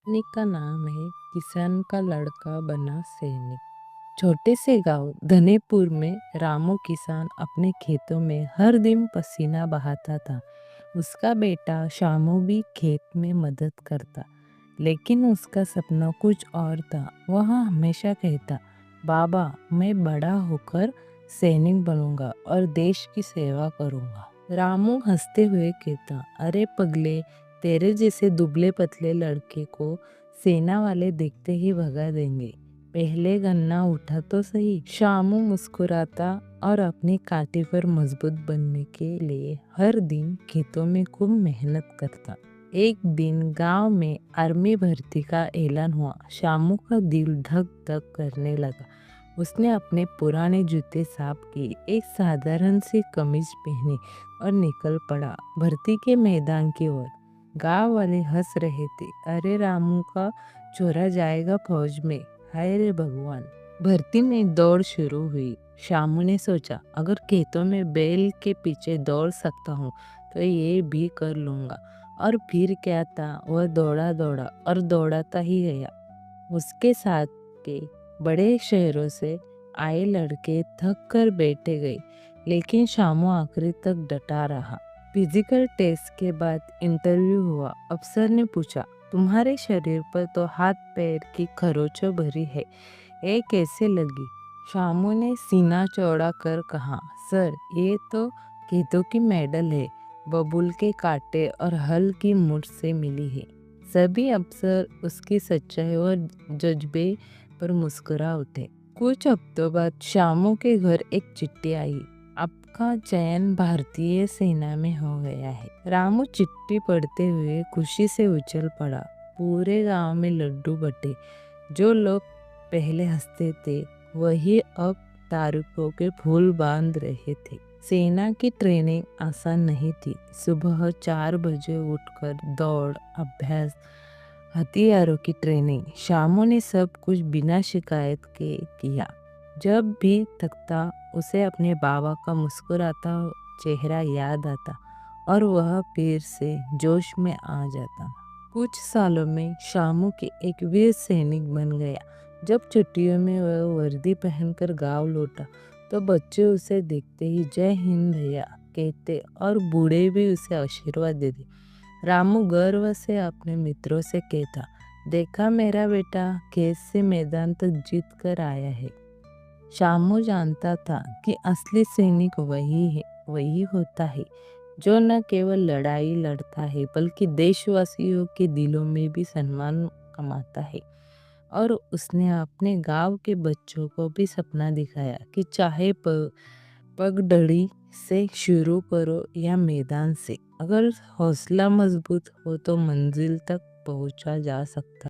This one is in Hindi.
कहानी का नाम है किसान का लड़का बना सैनिक। छोटे से गांव धनेपुर में रामू किसान अपने खेतों में हर दिन पसीना बहाता था। उसका बेटा शामू भी खेत में मदद करता, लेकिन उसका सपना कुछ और था। वह हमेशा कहता, बाबा मैं बड़ा होकर सैनिक बनूंगा और देश की सेवा करूंगा। रामू हंसते हुए कहता, अरे पगले, तेरे जैसे दुबले पतले लड़के को सेना वाले देखते ही भगा देंगे। पहले गन्ना उठा तो सही। शामू मुस्कुराता और अपनी काठी पर मजबूत बनने के लिए हर दिन खेतों में खूब मेहनत करता। एक दिन गांव में आर्मी भर्ती का ऐलान हुआ। शामू का दिल धक धक करने लगा। उसने अपने पुराने जूते साफ किए, एक साधारण सी कमीज पहनी और निकल पड़ा भर्ती के मैदान की ओर। गांव वाले हंस रहे थे, अरे रामू का छोरा जाएगा फौज में, हाय रे भगवान। भर्ती में दौड़ शुरू हुई। शामू ने सोचा, अगर खेतों में बैल के पीछे दौड़ सकता हूँ तो ये भी कर लूंगा। और फिर क्या था, वह दौड़ा दौड़ा और दौड़ाता ही गया। उसके साथ के बड़े शहरों से आए लड़के थक कर बैठे गए, लेकिन शामू आखिरी तक डटा रहा। फिजिकल टेस्ट के बाद इंटरव्यू हुआ। अफसर ने पूछा, तुम्हारे शरीर पर तो हाथ पैर की खरोचों भरी है, ये कैसे लगी? शामू ने सीना चौड़ा कर कहा, सर ये तो खेतों की मेडल है, बबूल के कांटे और हल की मुठ से मिली है। सभी अफसर उसकी सच्चाई और जज्बे पर मुस्कुरा उठे। कुछ हफ्तों बाद शामू के घर एक चिट्ठी आई, आपका चयन भारतीय सेना में हो गया है। रामू चिट्ठी पढ़ते हुए खुशी से उछल पड़ा। पूरे गांव में लड्डू बटे। जो लोग पहले हंसते थे वही अब तारीफों के फूल बांध रहे थे। सेना की ट्रेनिंग आसान नहीं थी। सुबह 4 बजे उठकर दौड़, अभ्यास, हथियारों की ट्रेनिंग। शामू ने सब कुछ बिना शिकायत के किया। जब भी थकता उसे अपने बाबा का मुस्कुराता चेहरा याद आता और वह फिर से जोश में आ जाता। कुछ सालों में शामू के एक वीर सैनिक बन गया। जब छुट्टियों में वह वर्दी पहनकर गांव लौटा तो बच्चे उसे देखते ही जय हिंद भैया कहते और बूढ़े भी उसे आशीर्वाद देते। रामू गर्व से अपने मित्रों से कहता, देखा मेरा बेटा खेत से मैदान तक जीत कर आया है। शामू जानता था कि असली सैनिक वही होता है जो न केवल लड़ाई लड़ता है बल्कि देशवासियों के दिलों में भी सम्मान कमाता है। और उसने अपने गांव के बच्चों को भी सपना दिखाया कि चाहे पगडंडी से शुरू करो या मैदान से, अगर हौसला मजबूत हो तो मंजिल तक पहुंचा जा सकता।